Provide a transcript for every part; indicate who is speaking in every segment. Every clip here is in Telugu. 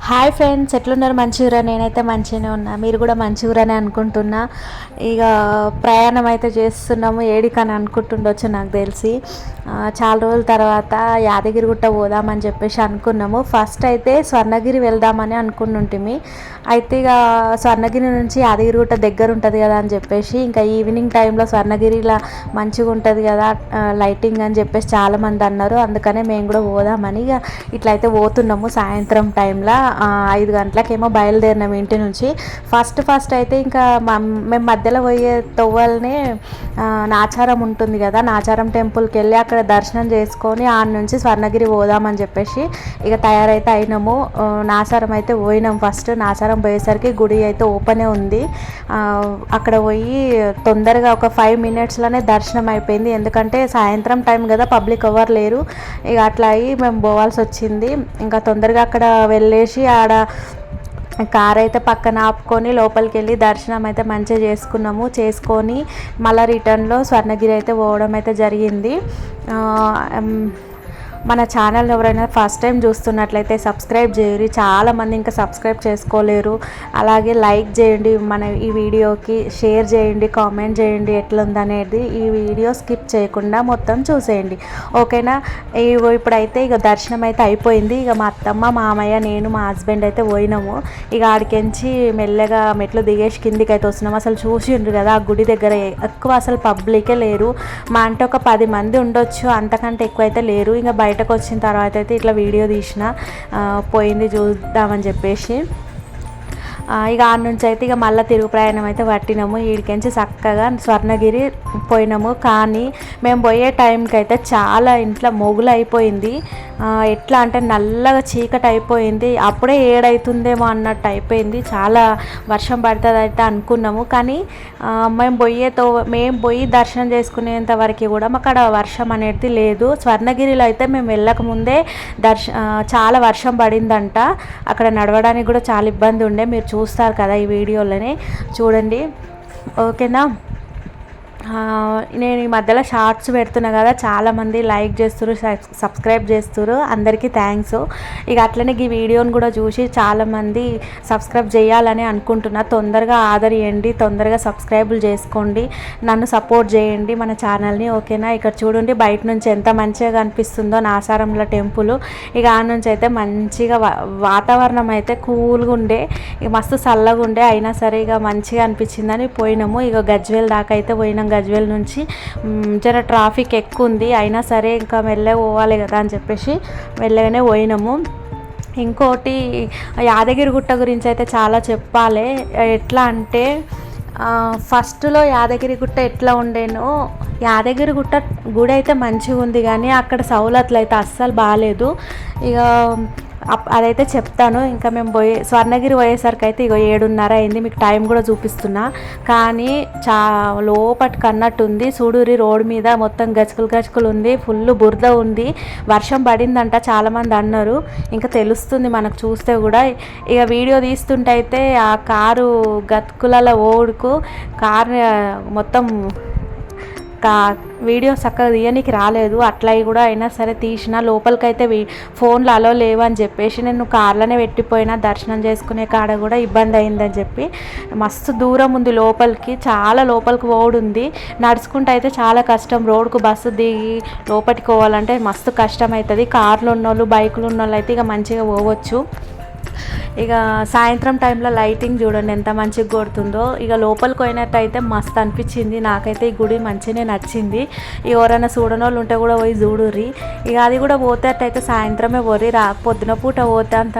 Speaker 1: హాయ్ ఫ్రెండ్స్, ఎట్లున్నారు? మంచిగురా? నేనైతే మంచిగానే ఉన్నా. మీరు కూడా మంచిగురని అనుకుంటున్నా. ఇక ప్రయాణం అయితే చేస్తున్నాము. ఏడికని అనుకుంటుండొచ్చు నాకు తెలిసి. చాలా రోజుల తర్వాత యాదగిరిగుట్ట పోదామని చెప్పేసి అనుకున్నాము. ఫస్ట్ అయితే స్వర్ణగిరి వెళ్దామని అనుకుంటుంటిమి. అయితే ఇక స్వర్ణగిరి నుంచి యాదగిరిగుట్ట దగ్గర ఉంటుంది కదా అని చెప్పేసి, ఇంకా ఈవినింగ్ టైంలో స్వర్ణగిరిలా మంచిగా ఉంటుంది కదా లైటింగ్ అని చెప్పేసి చాలామంది అన్నారు. అందుకనే మేము కూడా పోదామని ఇక ఇట్లయితే పోతున్నాము. సాయంత్రం టైంలో 5 గంటలకేమో బయలుదేరినాం ఇంటి నుంచి. ఫస్ట్ అయితే ఇంకా మేము మధ్యలో పోయే తొవ్వల్నే నాచారం ఉంటుంది కదా, నాచారం టెంపుల్కి వెళ్ళి అక్కడ దర్శనం చేసుకొని ఆడ నుంచి స్వర్ణగిరి పోదామని చెప్పేసి ఇక తయారైతే అయినాము. నాచారం అయితే పోయినాం. ఫస్ట్ నాచారం పోయేసరికి గుడి అయితే ఓపెనే ఉంది. అక్కడ పోయి తొందరగా ఒక 5 మినిట్స్లోనే దర్శనం అయిపోయింది. ఎందుకంటే సాయంత్రం టైం కదా, పబ్లిక్ ఎవరు లేరు. ఇక అట్లా అయ్యి మేము పోవాల్సి వచ్చింది. ఇంకా తొందరగా అక్కడ వెళ్ళేసి ఆడ కార్ అయితే పక్కన ఆపుకొని లోపలికి వెళ్ళి దర్శనం అయితే మంచిగా చేసుకొని మళ్ళీ రిటర్న్లో స్వర్ణగిరి అయితే పోవడం అయితే జరిగింది. మన ఛానల్ ఎవరైనా ఫస్ట్ టైం చూస్తున్నట్లయితే సబ్స్క్రైబ్ చేయరు. చాలామంది ఇంకా సబ్స్క్రైబ్ చేసుకోలేరు. అలాగే లైక్ చేయండి, మన ఈ వీడియోకి షేర్ చేయండి, కామెంట్ చేయండి ఎట్లుందనేది. ఈ వీడియో స్కిప్ చేయకుండా మొత్తం చూసేయండి, ఓకేనా? ఇప్పుడైతే ఇక దర్శనం అయితే అయిపోయింది. ఇక మా అత్తమ్మ, మామయ్య, నేను, మా హస్బెండ్ అయితే పోయినాము. ఇక ఆడికించి మెల్లగా మెట్లు దిగేసి కిందికి అయితే వస్తున్నాము. అసలు చూసిండ్రు కదా ఆ గుడి దగ్గర ఎక్కువ అసలు పబ్లికే లేరు. మా అంటే ఒక 10 మంది ఉండొచ్చు, అంతకంటే ఎక్కువ అయితే లేరు. ఇంకా బయటకు వచ్చిన తర్వాత అయితే ఇట్లా వీడియో తీసిన, పోయింది చూద్దామని చెప్పేసి. ఇక ఆడ నుంచి అయితే ఇక మళ్ళీ తిరుగు ప్రయాణం అయితే పట్టినాము. వీడికించి చక్కగా స్వర్ణగిరి పోయినాము. కానీ మేము పోయే టైంకి అయితే చాలా ఇంట్లో మొగులు అయిపోయింది. ఎట్లా అంటే నల్లగా చీకటి అయిపోయింది. అప్పుడే 7 అవుతుందేమో అన్నట్టు అయిపోయింది. చాలా వర్షం పడుతుంది అయితే అనుకున్నాము. కానీ మేము పోయి దర్శనం చేసుకునేంత వరకు కూడా మాకు అక్కడ వర్షం అనేది లేదు. స్వర్ణగిరిలో అయితే మేము వెళ్ళకముందే చాలా వర్షం పడిందంట. అక్కడ నడవడానికి కూడా చాలా ఇబ్బంది ఉండే. మీరు చూస్తారు కదా ఈ వీడియోలోనే, చూడండి, ఓకేనా? నేను ఈ మధ్యలో షార్ట్స్ పెడుతున్నా కదా, చాలామంది లైక్ చేస్తారు, సబ్స్క్రైబ్ చేస్తారు. అందరికీ థ్యాంక్స్. ఇక అట్లనే ఈ వీడియోని కూడా చూసి చాలామంది సబ్స్క్రైబ్ చేయాలని అనుకుంటున్నా. తొందరగా ఆదరియండి, తొందరగా సబ్స్క్రైబులు చేసుకోండి, నన్ను సపోర్ట్ చేయండి మన ఛానల్ని, ఓకేనా? ఇక్కడ చూడండి బయట నుంచి ఎంత మంచిగా కనిపిస్తుందో నాసారంలో టెంపుల్. ఇక ఆ నుంచి అయితే మంచిగా వాతావరణం అయితే కూల్గా ఉండే, ఇక మస్తు చల్లగా ఉండే. అయినా సరే ఇక మంచిగా అనిపించిందని పోయినాము. ఇక గజ్వేల్ దాకా అయితే పోయినాం. గజ్వేల్ నుంచి జర ట్రాఫిక్ ఎక్కువ ఉంది, అయినా సరే ఇంకా మెల్లగా పోవాలి కదా అని చెప్పేసి మెల్లగానే పోయినాము. ఇంకోటి యాదగిరిగుట్ట గురించి అయితే చాలా చెప్పాలి. ఎట్లా అంటే ఫస్ట్లో యాదగిరిగుట్ట ఎట్లా ఉండేనో, యాదగిరిగుట్ట గుడి అయితే మంచిగా ఉంది కానీ అక్కడ సౌలతులు అయితే అస్సలు బాగాలేదు. ఇక అదైతే చెప్తాను. ఇంకా మేము స్వర్ణగిరి పోయేసరికి అయితే ఇక 7:30 అయింది. మీకు టైం కూడా చూపిస్తున్నా. కానీ లోపటికి అన్నట్టు ఉంది. చూడురి, రోడ్డు మీద మొత్తం గచ్చుకులు ఉంది, ఫుల్ బురద ఉంది. వర్షం పడిందంట, చాలామంది అన్నారు. ఇంకా తెలుస్తుంది మనకు చూస్తే కూడా. ఇక వీడియో తీస్తుంటే అయితే ఆ కారు గతుకులలో ఓడుకు కారు మొత్తం వీడియో చక్కగా తీయనికి రాలేదు. అట్లా కూడా అయినా సరే తీసిన. లోపలికైతే ఫోన్లు అలో లేవని చెప్పేసి నేను కార్లోనే పెట్టిపోయినా. దర్శనం చేసుకునే కాడ కూడా ఇబ్బంది అయిందని చెప్పి, మస్తు దూరం ఉంది లోపలికి, చాలా లోపలికి పోవడం ఉంది. నడుచుకుంటూ అయితే చాలా కష్టం. రోడ్కు బస్సు దిగి లోపలికి పోవాలంటే మస్తు కష్టం అవుతుంది. కార్లు ఉన్నోళ్ళు, బైకులు ఉన్నోళ్ళు అయితే ఇక మంచిగా పోవచ్చు. ఇక సాయంత్రం టైంలో లైటింగ్ చూడండి ఎంత మంచిగా కొడుతుందో. ఇక లోపలికి పోయినట్టయితే మస్తు అనిపించింది. నాకైతే ఈ గుడి మంచిగానే నచ్చింది. ఎవరైనా చూడని వాళ్ళు ఉంటే కూడా పోయి చూడుర్రి. ఇక అది కూడా పోతేటైతే సాయంత్రమే పోరి, పొద్దున పూట పోతే అంత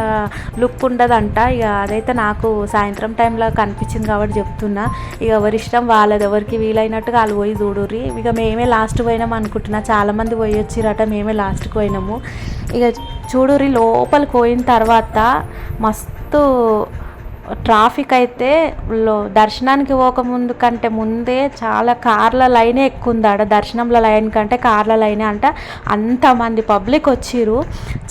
Speaker 1: లుక్ ఉండదంట. ఇక అదైతే నాకు సాయంత్రం టైంలో కనిపించింది కాబట్టి చెప్తున్నా. ఇక ఎవరిష్టం వాళ్ళది, ఎవరికి వీలైనట్టుగా వాళ్ళు పోయి చూడుర్రి. ఇక మేమే లాస్ట్ పోయినాం అనుకుంటున్నా, చాలామంది పోయి వచ్చిరట, మేమే లాస్ట్కి పోయినాము. ఇక చూడుర్రి, లోపలికి పోయిన తర్వాత మస్తు ట్రాఫిక్ అయితే దర్శనానికి పోకముందు కంటే ముందే చాలా కార్ల లైనే ఎక్కువ ఉంది. ఆడ దర్శనంలో లైన్ కంటే కార్ల లైనే అంట. అంతమంది పబ్లిక్ వచ్చిర్రు,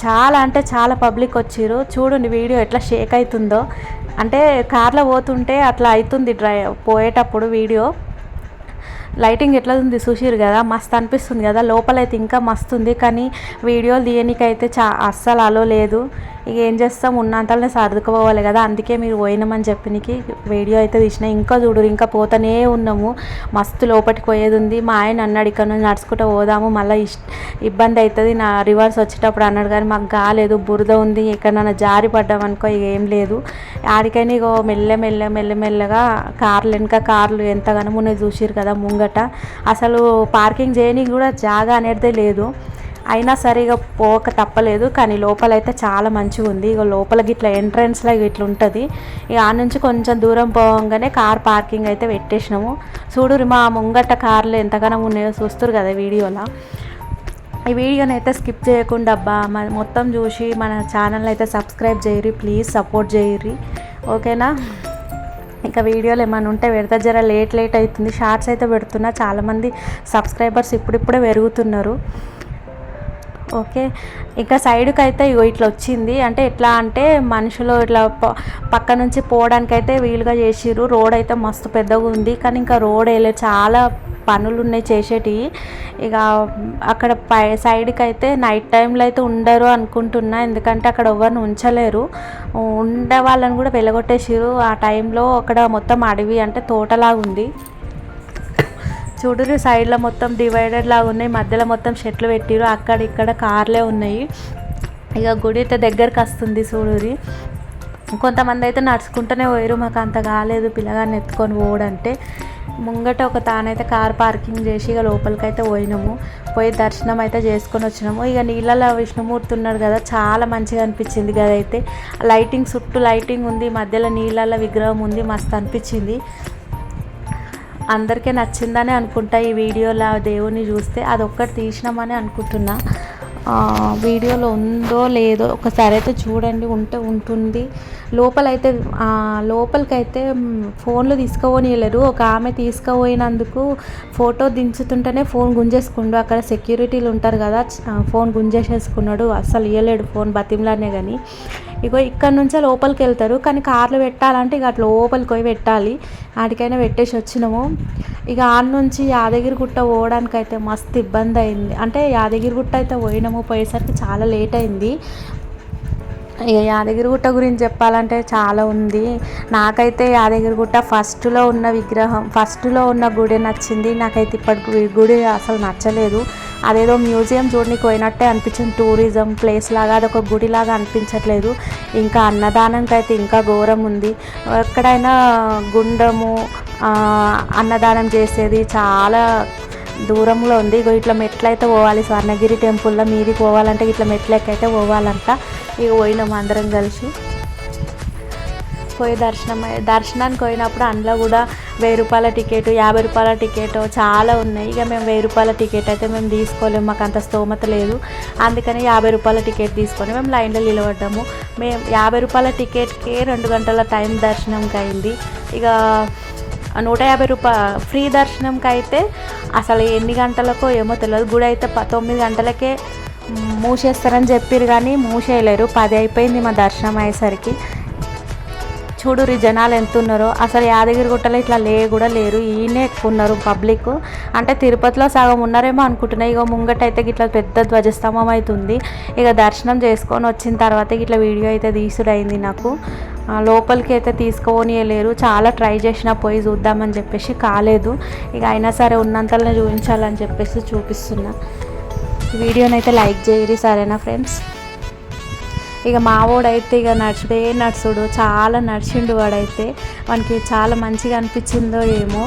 Speaker 1: చాలా అంటే చాలా పబ్లిక్ వచ్చిర్రు. చూడండి వీడియో ఎట్లా షేక్ అవుతుందో. అంటే కార్లో పోతుంటే అట్లా అవుతుంది పోయేటప్పుడు వీడియో. లైటింగ్ ఎట్లా ఉంది చూసిరు కదా, మస్తు అనిపిస్తుంది కదా. లోపలైతే ఇంకా మస్తు ఉంది, కానీ వీడియోలు తీయనికైతే అస్సలు అలో లేదు. ఇక ఏం చేస్తాం, ఉన్నంతలోనే సర్దుకుపోవాలి కదా, అందుకే మీరు పోయినామని చెప్పినకి వీడియో అయితే తీసిన. ఇంకా చూడు, ఇంకా పోతూనే ఉన్నాము, మస్తు లోపలికి పోయేది ఉంది. మా ఆయన అన్నాడు ఇక్కడ నుంచి నడుచుకుంటూ పోదాము, మళ్ళీ ఇబ్బంది అవుతుంది నా రివర్స్ వచ్చేటప్పుడు అన్నాడు. కానీ మాకు కాలేదు, బురద ఉంది, ఎక్కడన్నా జారి పడ్డామనుకో ఇక ఏం లేదు. ఆడికైనా ఇగో మెల్లమెల్లగా కార్లు వెనక కార్లు ఎంతగానో ఉన్నాయి చూసిరు కదా ముంగట. అసలు పార్కింగ్ చేయడానికి కూడా జాగా అనేది లేదు. అయినా సరే ఇక పోక తప్పలేదు. కానీ లోపలైతే చాలా మంచిగా ఉంది. ఇక లోపలికి ఇట్లా ఎంట్రన్స్లో ఇట్లా ఉంటుంది. ఇక ఆ నుంచి కొంచెం దూరం పోగానే కార్ పార్కింగ్ అయితే పెట్టేసినాము. చూడు మా ముంగట కార్లు ఎంతగానో ఉన్నాయో చూస్తారు కదా వీడియోలో. ఈ వీడియోని అయితే స్కిప్ చేయకుండా అబ్బా మొత్తం చూసి మన ఛానల్ అయితే సబ్స్క్రైబ్ చేయరి, ప్లీజ్ సపోర్ట్ చేయరి, ఓకేనా. ఇంకా వీడియోలు ఏమైనా ఉంటే పెడతా, జర లేట్ అవుతుంది. షార్ట్స్ అయితే పెడుతున్నా, చాలామంది సబ్స్క్రైబర్స్ ఇప్పుడిప్పుడే పెరుగుతున్నారు, ఓకే. ఇంకా సైడ్కి అయితే ఇగో ఇట్లా వచ్చింది. అంటే ఎట్లా అంటే మనుషులు ఇట్లా పక్క నుంచి పోవడానికి అయితే వీలుగా చేసిర్రు. రోడ్ అయితే మస్తు పెద్దగా ఉంది, కానీ ఇంకా రోడ్ వేయలేదు, చాలా పనులు ఉన్నాయి చేసేటివి. ఇక అక్కడ సైడ్కి అయితే నైట్ టైంలో అయితే ఉండరు అనుకుంటున్నా, ఎందుకంటే అక్కడ ఎవరిని ఉంచలేరు. ఉండే వాళ్ళని కూడా వెలగొట్టేసిరు ఆ టైంలో. అక్కడ మొత్తం అడవి అంటే తోటలాగా ఉంది. చూడురు సైడ్లో మొత్తం డివైడర్ లాగా ఉన్నాయి, మధ్యలో మొత్తం చెట్లు పెట్టిరు, అక్కడ ఇక్కడ కార్లే ఉన్నాయి. ఇక గుడి అయితే దగ్గరికి వస్తుంది చూడురి. కొంతమంది అయితే నడుచుకుంటూనే పోయారు, మాకు అంత కాలేదు పిల్లగాన్ని ఎత్తుకొని పోవడంటే. ముంగట ఒక తానైతే కార్ పార్కింగ్ చేసి ఇక లోపలికి అయితే పోయినాము. పోయి దర్శనం అయితే చేసుకొని వచ్చినాము. ఇక నీళ్ళలో విష్ణుమూర్తి ఉన్నాడు కదా, చాలా మంచిగా అనిపించింది కదా. అయితే లైటింగ్ చుట్టూ లైటింగ్ ఉంది, మధ్యలో నీళ్ళలో విగ్రహం ఉంది, మస్తు అనిపించింది. అందరికీ నచ్చిందని అనుకుంటా ఈ వీడియోలో దేవుని చూస్తే. అదొక్కటి తీసినామని అనుకుంటున్నా, వీడియోలో ఉందో లేదో ఒకసారి అయితే చూడండి, ఉంటే ఉంటుంది. లోపలికైతే ఫోన్లు తీసుకుపోనియలేరు. ఒక ఆమె తీసుకుపోయినందుకు ఫోటో దించుతుంటేనే ఫోన్ గుంజేసుకుండు. అక్కడ సెక్యూరిటీలు ఉంటారు కదా, ఫోన్ గుంజేసేసుకున్నాడు, అస్సలు ఇవ్వలేడు ఫోన్, బతిమలానే. కానీ ఇగో ఇక్కడ నుంచే లోపలికి వెళ్తారు, కానీ కార్లు పెట్టాలంటే ఇక అట్లా లోపలికి పోయి పెట్టాలి. ఆడికైనా పెట్టేసి వచ్చినాము. ఇక ఆడ నుంచి యాదగిరిగుట్ట పోవడానికి అయితే మస్తు ఇబ్బంది అయింది. అంటే యాదగిరిగుట్ట అయితే పోయేసరికి చాలా లేట్ అయింది. ఇక యాదగిరిగుట్ట గురించి చెప్పాలంటే చాలా ఉంది. నాకైతే యాదగిరిగుట్ట ఫస్ట్లో ఉన్న గుడి నచ్చింది. నాకైతే ఇప్పటి గుడి అసలు నచ్చలేదు. అదేదో మ్యూజియం చూడడానికి పోయినట్టే అనిపించింది, టూరిజం ప్లేస్ లాగా, అదొక గుడిలాగా అనిపించట్లేదు. ఇంకా అన్నదానంకి అయితే ఇంకా ఘోరం ఉంది. ఎక్కడైనా గుండము అన్నదానం చేసేది చాలా దూరంలో ఉంది. ఇగో ఇట్లా మెట్లయితే పోవాలి, స్వర్ణగిరి టెంపుల్లో మీదికి పోవాలంటే ఇట్లా మెట్లకైతే పోవాలంట. ఇక పోయినాము అందరం కలిసి. పోయి దర్శనానికి పోయినప్పుడు అందులో కూడా 1000 రూపాయల టికెట్, 50 రూపాయల టికెట్ చాలా ఉన్నాయి. ఇక మేము 1000 రూపాయల టికెట్ అయితే మేము తీసుకోలేము, మాకు అంత స్తోమత లేదు. అందుకని 50 రూపాయల టికెట్ తీసుకొని మేము లైన్లో నిలబడ్డాము. మేము 50 రూపాయల టికెట్కే 2 గంటల టైం దర్శనంకి అయింది. ఇక 150 రూపాయల ఫ్రీ దర్శనంకి అయితే అసలు ఎన్ని గంటలకో ఏమో తెలియదు. గుడి అయితే 9 గంటలకే మూసేస్తారని చెప్పారు, కానీ మూసేయలేరు. 10 అయిపోయింది మా దర్శనం అయ్యేసరికి. చూడు జనాలు ఎంత ఉన్నారో. అసలు యాదగిరిగుట్టలో ఇట్లా కూడా లేరు, ఈయనే ఎక్కువ ఉన్నారు పబ్లిక్. అంటే తిరుపతిలో సగం ఉన్నారేమో అనుకుంటున్నాయి. ఇక ముంగట అయితే ఇట్లా పెద్ద ధ్వజస్తంభం అవుతుంది. ఇక దర్శనం చేసుకొని వచ్చిన తర్వాత ఇట్లా వీడియో అయితే తీసుడైంది నాకు. లోపలికి అయితే తీసుకుపోనియలేరు, చాలా ట్రై చేసినా పోయి చూద్దామని చెప్పేసి కాలేదు. ఇక అయినా సరే ఉన్నంతలోనే చూపించాలని చెప్పేసి చూపిస్తున్నా. వీడియోని అయితే లైక్ చేయరి, సరేనా ఫ్రెండ్స్. ఇక మావోడైతే ఇక నడుచుడు చాలా నడిచిండు. వాడైతే వానికి చాలా మంచిగా అనిపించిందో ఏమో,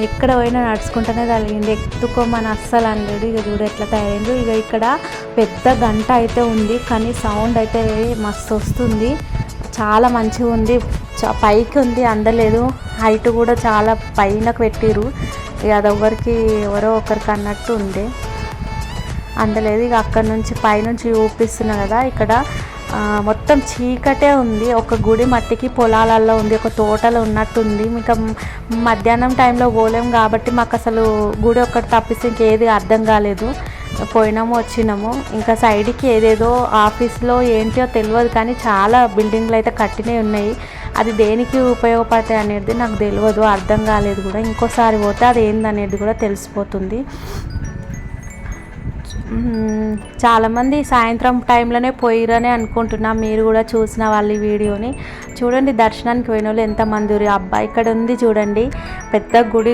Speaker 1: ఎక్కడ పోయినా నడుచుకుంటూనే కలిగింది, ఎత్తుకోమని అస్సలు అనలేడు. ఇక చూడు ఎట్లా తయారైండు. ఇక ఇక్కడ పెద్ద గంట అయితే ఉంది, కానీ సౌండ్ అయితే మస్తు వస్తుంది, చాలా మంచిగా ఉంది. పైకి ఉంది, అందలేదు. హైట్ కూడా చాలా పైనకు పెట్టిరు. ఇక అది ఎవరో ఒకరికి అన్నట్టు ఉంది, అందలేదు. ఇక అక్కడ నుంచి పైనుంచి చూపిస్తున్నా కదా, ఇక్కడ మొత్తం చీకటే ఉంది. ఒక గుడి మట్టికి పొలాలలో ఉంది, ఒక తోటలో ఉన్నట్టుంది. ఇంకా మధ్యాహ్నం టైంలో పోలేము కాబట్టి మాకు అసలు గుడి ఒక్కటి తప్పిస్తే ఇంకేది అర్థం కాలేదు. పోయినాము వచ్చినాము. ఇంకా సైడ్కి ఏదేదో ఆఫీస్లో ఏంటో తెలియదు, కానీ చాలా బిల్డింగ్లు అయితే కట్టినవి ఉన్నాయి. అది దేనికి ఉపయోగపడతాయి అనేది నాకు తెలియదు, అర్థం కాలేదు కూడా. ఇంకోసారి పోతే అది ఏందనేది కూడా తెలిసిపోతుంది. చాలామంది సాయంత్రం టైంలోనే పోయిరని అనుకుంటున్నా. మీరు కూడా చూసిన వాళ్ళు ఈ వీడియోని చూడండి. దర్శనానికి పోయిన వాళ్ళు ఎంతమంది అబ్బా ఇక్కడ ఉంది చూడండి పెద్ద గుడి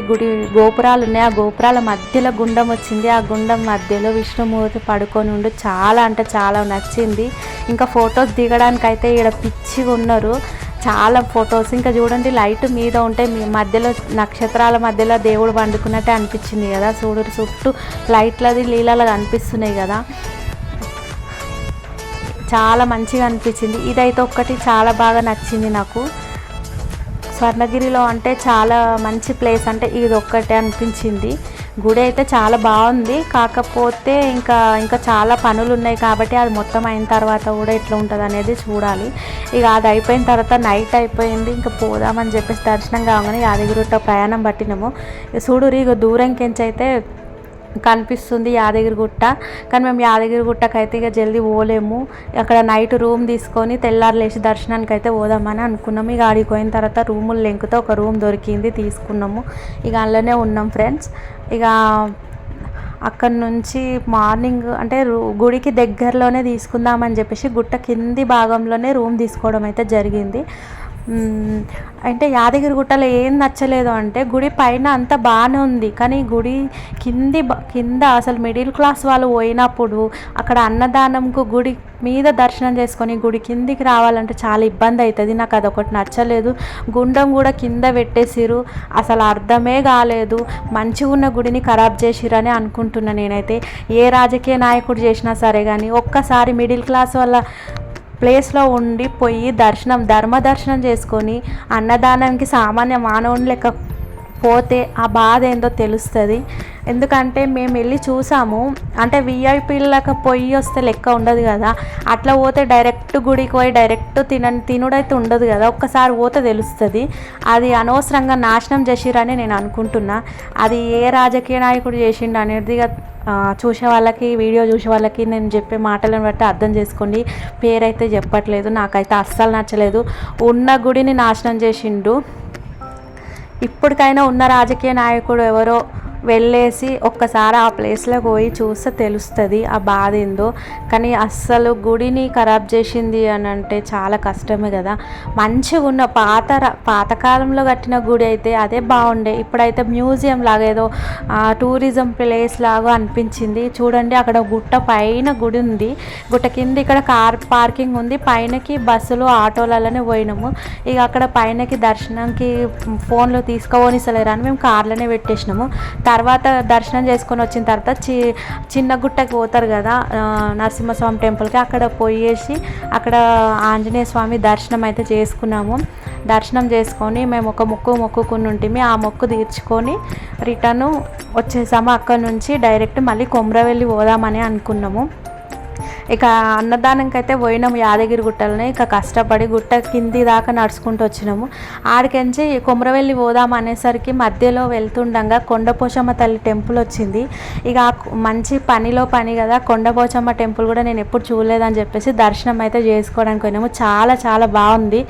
Speaker 1: గోపురాలు ఉన్నాయి. ఆ గోపురాల మధ్యలో గుండం వచ్చింది. ఆ గుండం మధ్యలో విష్ణుమూర్తి పడుకొని ఉండి చాలా అంటే చాలా నచ్చింది. ఇంకా ఫొటోస్ దిగడానికి అయితే ఇక్కడ పిచ్చిగా ఉన్నారు చాలా ఫొటోస్. ఇంకా చూడండి లైట్ మీద ఉంటే మీ మధ్యలో నక్షత్రాల మధ్యలో దేవుడు పండుకున్నట్టే అనిపించింది కదా. చూడు చుట్టూ లైట్లది లీలలాగా అనిపిస్తున్నాయి కదా, చాలా మంచిగా అనిపించింది. ఇదైతే ఒక్కటి చాలా బాగా నచ్చింది నాకు. స్వర్ణగిరిలో అంటే చాలా మంచి ప్లేస్ అంటే ఇది ఒక్కటే అనిపించింది. గుడి అయితే చాలా బాగుంది, కాకపోతే ఇంకా చాలా పనులు ఉన్నాయి కాబట్టి అది మొత్తం అయిన తర్వాత కూడా ఎట్లా ఉంటుంది అనేది చూడాలి. ఇక అది అయిపోయిన తర్వాత నైట్ అయిపోయింది, ఇంకా పోదామని చెప్పేసి దర్శనం కాగానే యాదగిరిగుట్ట ప్రయాణం పట్టినాము. చూడురి ఇక దూరంకెంచి అయితే కనిపిస్తుంది యాదగిరిగుట్ట. కానీ మేము యాదగిరిగుట్టకు అయితే ఇక జల్దీ పోలేము. అక్కడ నైట్ రూమ్ తీసుకొని తెల్లారు లేచి దర్శనానికి అయితే పోదామని అనుకున్నాము. ఇక ఆడికి పోయిన తర్వాత రూములు లెంకుతో ఒక రూమ్ దొరికింది, తీసుకున్నాము. ఇక అందులోనే ఉన్నాం ఫ్రెండ్స్. ఇక అక్కడ నుంచి మార్నింగ్ అంటే గుడికి దగ్గరలోనే తీసుకుందామని చెప్పేసి గుట్ట కింది భాగంలోనే రూమ్ తీసుకోవడం అయితే జరిగింది. అంటే యాదగిరిగుట్టలో ఏం నచ్చలేదు అంటే గుడి పైన అంతా బాగానే ఉంది, కానీ గుడి కింద అసలు మిడిల్ క్లాస్ వాళ్ళు పోయినప్పుడు అక్కడ అన్నదానంకు గుడి మీద దర్శనం చేసుకొని గుడి కిందికి రావాలంటే చాలా ఇబ్బంది అవుతుంది. నాకు అదొకటి నచ్చలేదు. గుండం కూడా కింద పెట్టేసిరు, అసలు అర్థమే కాలేదు. మంచిగా ఉన్న గుడిని ఖరాబ్ చేసిరని అనుకుంటున్నాను నేనైతే. ఏ రాజకీయ నాయకుడు చేసినా సరే కానీ ఒక్కసారి మిడిల్ క్లాస్ వాళ్ళ ప్లేస్లో ఉండిపోయి ధర్మ దర్శనం చేసుకొని అన్నదానానికి సామాన్య మానవుని లెక్క పోతే ఆ బాధ ఏందో తెలుస్తుంది. ఎందుకంటే మేము వెళ్ళి చూసాము, అంటే విఐపీలకు పోయి వస్తే లెక్క ఉండదు కదా. అట్లా పోతే డైరెక్ట్ గుడికి పోయి డైరెక్ట్ తినుడైతే ఉండదు కదా. ఒక్కసారి పోతే తెలుస్తుంది. అది అనవసరంగా నాశనం చేసిరని నేను అనుకుంటున్నా. అది ఏ రాజకీయ నాయకుడు చేసిండు అనేది చూసే వాళ్ళకి, వీడియో చూసే వాళ్ళకి నేను చెప్పే మాటలను బట్టి అర్థం చేసుకోండి. పేరైతే చెప్పట్లేదు, నాకైతే అస్సలు నచ్చలేదు. ఉన్న గుడిని నాశనం చేసిండు. ఇప్పటికైనా ఉన్న రాజకీయ నాయకుడు ఎవరో వెళ్ళేసి ఒక్కసారి ఆ ప్లేస్లోకి పోయి చూస్తే తెలుస్తుంది ఆ బాధ ఏందో. కానీ అస్సలు గుడిని ఖరాబ్ చేసింది అని అంటే చాలా కష్టమే కదా. మంచిగా ఉన్న పాతకాలంలో కట్టిన గుడి అయితే అదే బాగుండే. ఇప్పుడైతే మ్యూజియం లాగా ఏదో టూరిజం ప్లేస్ లాగా అనిపించింది. చూడండి అక్కడ గుట్ట పైన గుడి ఉంది, గుట్ట కింద ఇక్కడ కార్ పార్కింగ్ ఉంది, పైనకి బస్సులు ఆటోలలోనే పోయినాము. ఇక అక్కడ పైనకి దర్శనంకి ఫోన్లో తీసుకోనిస్తలేరు అని మేము కార్లోనే పెట్టేసినాము. తర్వాత దర్శనం చేసుకొని వచ్చిన తర్వాత చిన్న గుట్టకి పోతారు కదా నరసింహస్వామి టెంపుల్కి, అక్కడ పోయేసి అక్కడ ఆంజనేయ స్వామి దర్శనం అయితే చేసుకున్నాము. దర్శనం చేసుకొని మేము ఒక మొక్కుకుని ఉంటే ఆ మొక్కు తీర్చుకొని రిటర్న్ వచ్చేసాము. అక్కడ నుంచి డైరెక్ట్ మళ్ళీ కొమ్రవెల్లి పోదామని అనుకున్నాము. ఇక అన్నదానంకి అయితే పోయినాము యాదగిరిగుట్టలోనే. ఇక కష్టపడి గుట్ట కింది దాకా నడుచుకుంటూ వచ్చినాము. ఆడికించి కొమ్రవెల్లి పోదాం అనేసరికి మధ్యలో వెళ్తుండగా కొండపోచమ్మ తల్లి టెంపుల్ వచ్చింది. ఇక మంచి పనిలో పని కదా, కొండపోచమ్మ టెంపుల్ కూడా నేను ఎప్పుడు చూడలేదని చెప్పేసి దర్శనం అయితే చేసుకోవడానికి పోయినాము. చాలా చాలా బాగుంది.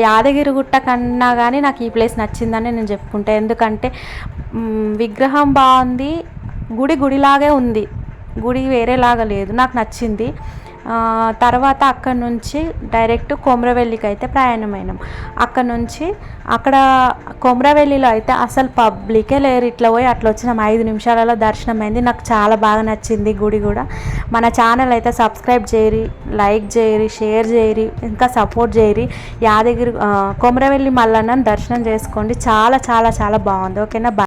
Speaker 1: యాదగిరిగుట్ట కన్నా కానీ నాకు ఈ ప్లేస్ నచ్చిందని నేను చెప్పుకుంటాను. ఎందుకంటే విగ్రహం బాగుంది, గుడిలాగే ఉంది, గుడి వేరేలాగా లేదు, నాకు నచ్చింది. తర్వాత అక్కడ నుంచి డైరెక్ట్ కొమ్రవెల్లికి అయితే ప్రయాణమైనాం. అక్కడ కొమ్రవెల్లిలో అయితే అసలు పబ్లికే లేరు. ఇట్లా పోయి అట్లా వచ్చినాం, 5 నిమిషాలలో దర్శనం అయింది. నాకు చాలా బాగా నచ్చింది గుడి కూడా. మన ఛానల్ అయితే సబ్స్క్రైబ్ చేయరి, లైక్ చేయరి, షేర్ చేయరి, ఇంకా సపోర్ట్ చేయరి. కొమ్రవెల్లి మల్లన్నని దర్శనం చేసుకోండి, చాలా చాలా చాలా బాగుంది. ఓకేనా.